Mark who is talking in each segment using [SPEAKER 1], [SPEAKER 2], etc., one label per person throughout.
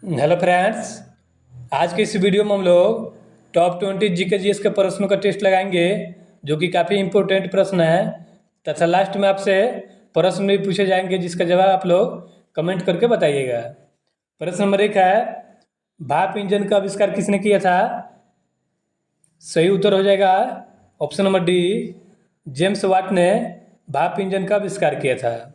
[SPEAKER 1] Hello friends. आज के इस वीडियो में हम लोग टॉप 20 जीके जीएस के प्रश्नों का टेस्ट लगाएंगे, जो कि काफ़ी इंपॉर्टेंट प्रश्न है। तथा लास्ट में आपसे प्रश्न भी पूछे जाएंगे, जिसका जवाब आप लोग कमेंट करके बताइएगा। प्रश्न नंबर 1 है, भाप इंजन का आविष्कार किसने किया था? सही उत्तर हो जाएगा option number D, James Watt ने भाप इंजन का आविष्कार किया था।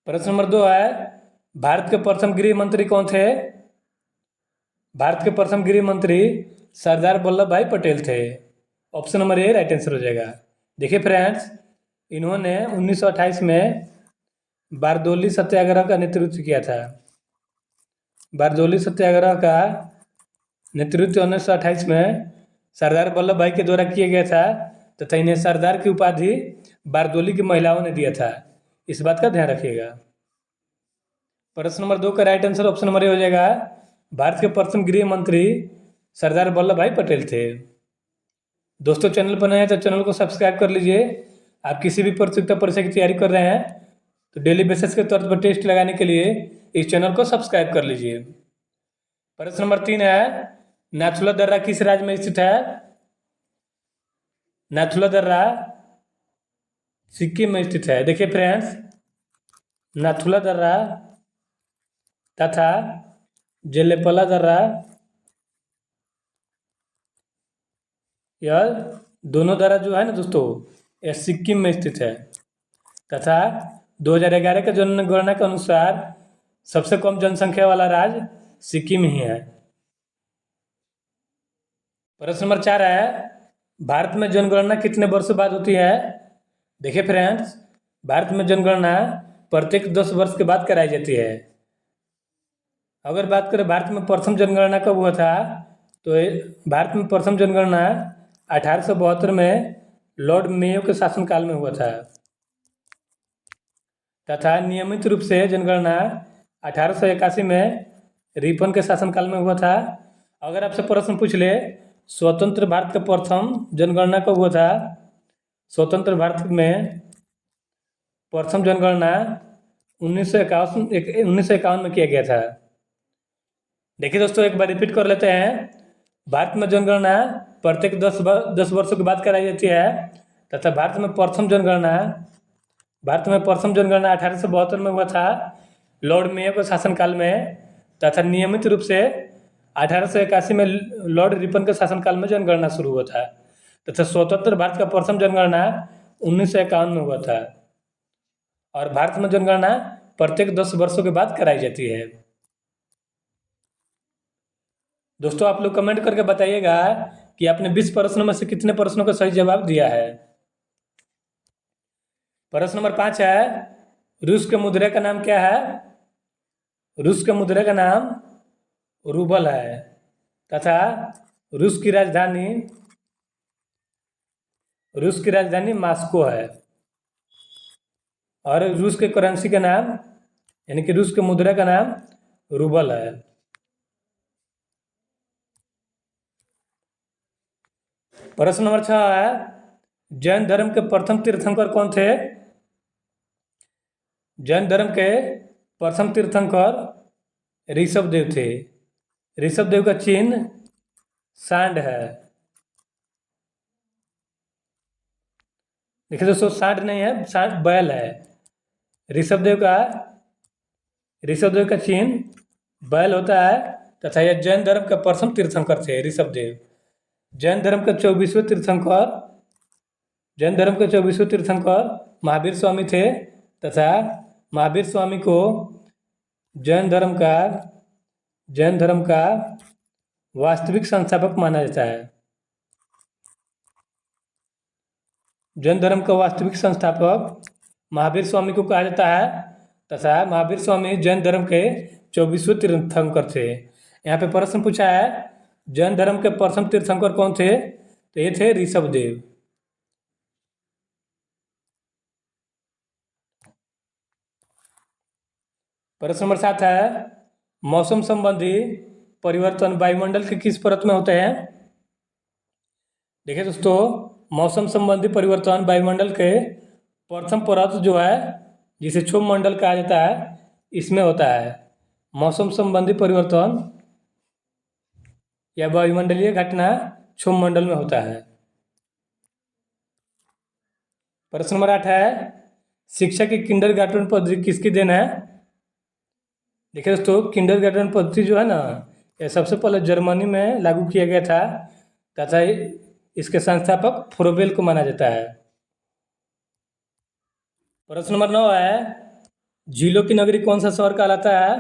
[SPEAKER 1] प्रश्न नंबर 2 है, भारत के प्रथम गृह मंत्री कौन थे? भारत के प्रथम गृह मंत्री सरदार वल्लभ भाई पटेल थे। Option number A right answer हो जाएगा। देखिए फ्रेंड्स, इन्होंने 1928 में बारदोली सत्याग्रह का नेतृत्व किया था। बारदोली सत्याग्रह का नेतृत्व 1928 में सरदार वल्लभ भाई के द्वारा किया गया था, तथा इन्हें सरदार की उपाधि बारदोली की महिलाओं ने दिया था। इस बात का ध्यान रखिएगा। प्रश्न नंबर 2 का right answer option number A हो जाएगा। भारत के प्रथम गृह मंत्री सरदार वल्लभ भाई पटेल थे। दोस्तों, चैनल पर नए हैं तो चैनल को सब्सक्राइब कर लीजिए। आप किसी भी प्रतियोगिता परीक्षा की तैयारी कर रहे हैं तो डेली बेसिस के तौर पर टेस्ट लगाने के लिए इस चैनल को सब्सक्राइब कर लीजिए। प्रश्न नंबर 3 है, नाथुला दर्रा किस राज्य में स्थित है? नाथुला दर्रा सिक्किम में स्थित है। देखिए फ्रेंड्स, नाथुला दर्रा तथा जेलेपला दर्रा, यह दोनों दर्रा जो है ना दोस्तों, यह सिक्किम में स्थित है। तथा 2011 के जनगणना के अनुसार सबसे कम जनसंख्या वाला राज्य सिक्किम ही है। प्रश्न नंबर 4 है, भारत में जनगणना कितने वर्षों बाद होती है? देखिए फ्रेंड्स, भारत में जनगणना प्रत्येक 10 वर्ष के बाद कराई जाती है। अगर बात करें भारत में प्रथम जनगणना कब हुआ था, तो भारत में प्रथम जनगणना 1872 में लॉर्ड मेयो के शासनकाल में हुआ था। तथा नियमित रूप से जनगणना 1881 में रिपन के शासनकाल में हुआ था। अगर आपसे प्रश्न पूछ ले, स्वतंत्र भारत का प्रथम जनगणना कब हुआ था? स्वतंत्र भारत में प्रथम जनगणना 1951 में किया गया था। देखिए दोस्तों, एक बार रिपीट कर लेते हैं। भारत में जनगणना प्रत्येक 10 वर्षों के बाद कराई जाती है। तथा भारत में प्रथम जनगणना 1872 में हुआ था, लॉर्ड मेयो के शासनकाल में। तथा नियमित रूप से 1881 में लॉर्ड रिपन के शासनकाल में जनगणना शुरू हुआ था। तथा स्वतंत्र भारत का प्रथम जनगणना 1951 में हुआ था। और भारत में जनगणना प्रत्येक 10 वर्षों के बाद कराई जाती है। दोस्तों, आप लोग कमेंट करके बताइएगा कि आपने 20 प्रश्नों में से कितने प्रश्नों का सही जवाब दिया है। प्रश्न नंबर 5 है, रूस के मुद्रा का नाम क्या है? रूस के मुद्रा का नाम रूबल है। तथा रूस की राजधानी मॉस्को है। और रूस के करेंसी का नाम, यानी कि रूस के मुद्रा का नाम रूबल है। प्रश्न नंबर 6 है, जैन धर्म के प्रथम तीर्थंकर कौन थे? जैन धर्म के प्रथम तीर्थंकर ऋषभ देव थे। ऋषभ देव का चिन्ह सांड है। देखिए दोस्तों, सांड नहीं है, सांड बैल है। ऋषभ देव का चिन्ह बैल होता है। तथा यह जैन धर्म के प्रथम तीर्थंकर थे ऋषभ देव। जैन धर्म के 24वें तीर्थंकर महावीर स्वामी थे। तथा महावीर स्वामी को जैन धर्म का वास्तविक संस्थापक माना जाता है। जैन धर्म का वास्तविक संस्थापक महावीर स्वामी को कहा जाता है। तथा महावीर स्वामी जैन धर्म के 24वें तीर्थंकर थे। यहाँ पे प्रश्न पूछा है, जैन धर्म के प्रथम तीर्थंकर कौन थे? तो ये थे ऋषभ देव। प्रश्न नंबर 7 है, मौसम संबंधी परिवर्तन वायुमंडल के किस परत में होते हैं? देखिए दोस्तों, मौसम संबंधी परिवर्तन वायुमंडल के प्रथम परत जो है, जिसे क्षोभ मंडल कहा जाता है, इसमें होता है। मौसम संबंधी परिवर्तन या वायुमंडलीय घटना क्षोभमंडल में होता है। प्रश्न नंबर 8 है, शिक्षा की किंडरगार्टन पद्धति किसकी देन है? देखिए दोस्तों, किंडरगार्टन पद्धति जो है ना, यह सबसे पहले जर्मनी में लागू किया गया था तथा इसके संस्थापक फ्रोबेल को माना जाता है। प्रश्न नंबर 9 है, झीलों की नगरी कौन सा शहर कहलाता है?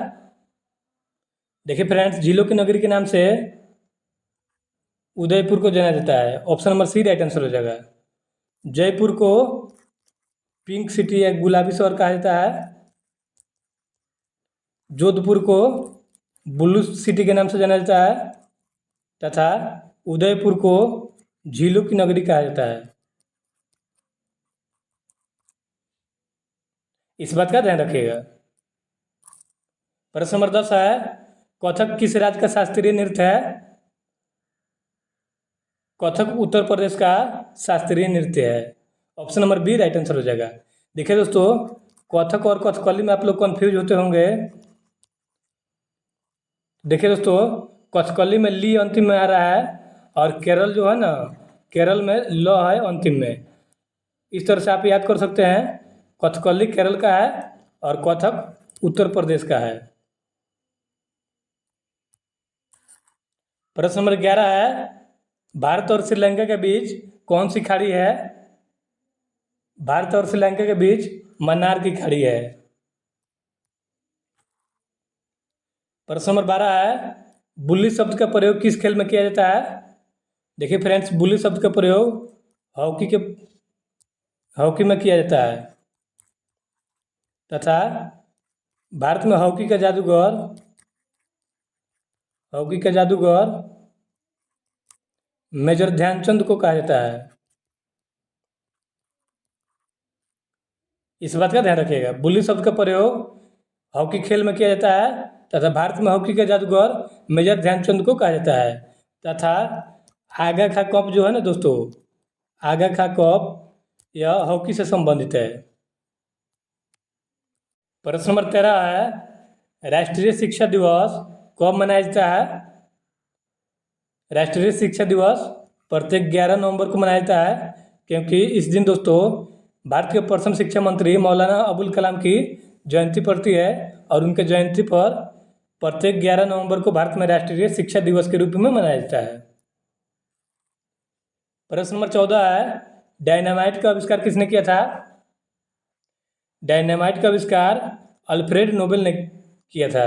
[SPEAKER 1] देखिए फ्रेंड्स, झीलों की नगरी के नाम से उदयपुर को जाना जाता है। Option number C right answer हो जाएगा। जयपुर को पिंक सिटी या गुलाबी शहर कहा जाता है। जोधपुर को ब्लू सिटी के नाम से जाना जाता है तथा उदयपुर को झीलों की नगरी कहा जाता है। इस बात का ध्यान रखिएगा। प्रश्न नंबर 10 है, कथक किस राज्य का शास्त्रीय नृत्य है? कथक उत्तर प्रदेश का शास्त्रीय नृत्य है। Option number B right answer हो जाएगा। देखिए दोस्तों, कथक और कथकली में आप लोग कंफ्यूज होते होंगे। देखिए दोस्तों, कथकली में ली अंतिम में आ रहा है और केरल जो है ना, केरल में ल है अंतिम में। इस तरह से आप याद कर सकते हैं, कथकली केरल का है और कथक उत्तर प्रदेश का है। प्रश्न नंबर 11 है, भारत और श्रीलंका के बीच कौन सी खाड़ी है? भारत और श्रीलंका के बीच मन्नार की खाड़ी है। प्रश्न नंबर 12 है, बुल्ली शब्द का प्रयोग किस खेल में किया जाता है? देखिए फ्रेंड्स, बुल्ली शब्द का प्रयोग हॉकी में किया जाता है तथा भारत में हॉकी का जादूगर मेजर ध्यानचंद को कहा जाता है। इस बात का ध्यान रखिएगा। बुल्ली शब्द का प्रयोग हॉकी खेल में किया जाता है तथा भारत में हॉकी का जादूगर मेजर ध्यानचंद को कहा जाता है तथा आगा खा कप जो है ना दोस्तों, आगा खा कप यह हॉकी से संबंधित है। प्रश्न नंबर 13 है, राष्ट्रीय शिक्षा दिवस कब मनाया जाता है? राष्ट्रीय शिक्षा दिवस प्रत्येक 11 नवंबर को मनाया जाता है, क्योंकि इस दिन दोस्तों भारत के प्रथम शिक्षा मंत्री मौलाना अबुल कलाम की जयंती पड़ती है और उनके जयंती पर प्रत्येक 11 नवंबर को भारत में राष्ट्रीय शिक्षा दिवस के रूप में मनाया जाता है। प्रश्न नंबर 14 है, डायनामाइट का आविष्कार किसने किया था? डायनामाइट का आविष्कार अल्फ्रेड नोबेल ने किया था।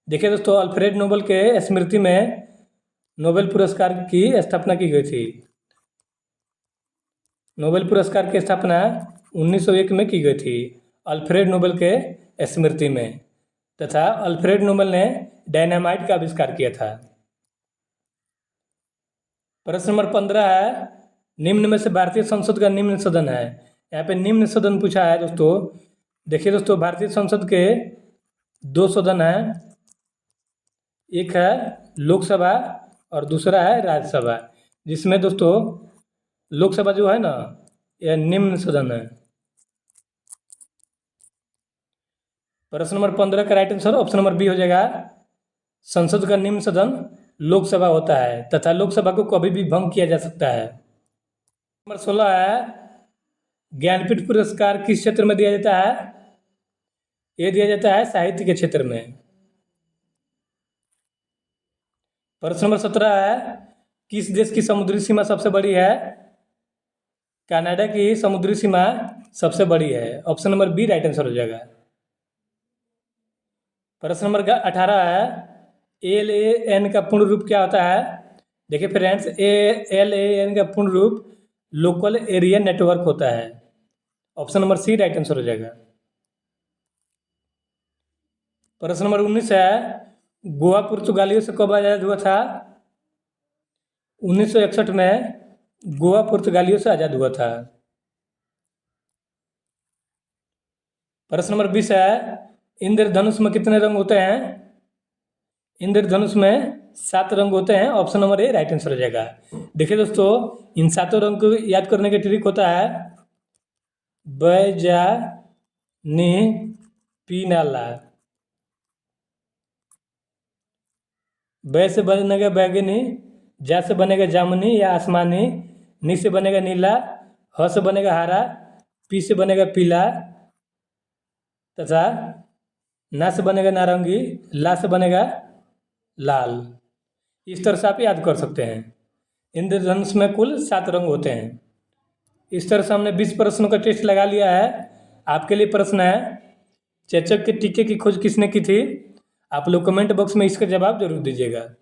[SPEAKER 1] देखिए दोस्तों, अल्फ्रेड नोबेल के स्मृति में नोबेल पुरस्कार की स्थापना की गई थी। नोबेल पुरस्कार की स्थापना 1901 में की गई थी अल्फ्रेड नोबेल के स्मृति में तथा अल्फ्रेड नोबेल ने डायनामाइट का आविष्कार किया था। प्रश्न नंबर 15 है, निम्न में से भारतीय संसद का निम्न सदन है। यहाँ पे निम्न सदन पूछा है दोस्तों। देखिए दोस्तों, भारतीय संसद के 2 सदन हैं, एक है लोकसभा और दूसरा है राज्यसभा, जिसमें दोस्तों लोकसभा जो है ना, यह निम्न सदन है। प्रश्न नंबर 15 का right answer option number B हो जाएगा। संसद का निम्न सदन लोकसभा होता है तथा लोकसभा को कभी भी भंग किया जा सकता है। नंबर 16 है, ज्ञानपीठ पुरस्कार किस क्षेत्र में दिया जाता है? ये दिया जाता है साहित्य के क्षेत्र में। प्रश्न नंबर 17 है, किस देश की समुद्री सीमा सबसे बड़ी है? कनाडा की समुद्री सीमा सबसे बड़ी है। Option number B right answer हो जाएगा। प्रश्न नंबर 18 है, LAN का पूर्ण रूप क्या होता है? देखिए फ्रेंड्स, LAN का पूर्ण रूप लोकल एरिया नेटवर्क होता है। Option number C right answer हो जाएगा। प्रश्न नंबर 19 है, गोवा पुर्तगालियों से कब आज़ाद हुआ था? 1961 में गोवा पुर्तगालियों से आज़ाद हुआ था। प्रश्न नंबर 20 है, इंद्रधनुष में कितने रंग होते हैं? इंद्रधनुष में 7 रंग होते हैं। Option number A right answer हो जाएगा। देखिए दोस्तों, इन 7 रंग को याद करने का ट्रिक होता है ब जा नि पी नाला। बै से बनेगा बैगनी, जा से बनेगा जामुनी या आसमानी, नी से बनेगा नीला, ह से बनेगा हरा, पी से बनेगा पीला तथा ना से बनेगा नारंगी, ला से बनेगा लाल। इस तरह से आप याद कर सकते हैं। इंद्रधनुष में कुल 7 रंग होते हैं। इस तरह से हमने 20 प्रश्नों का टेस्ट लगा लिया है। आपके लिए प्रश्न है, चेचक के टीके की खोज किसने की थी? आप लोग कमेंट बॉक्स में इसका जवाब जरूर दीजिएगा।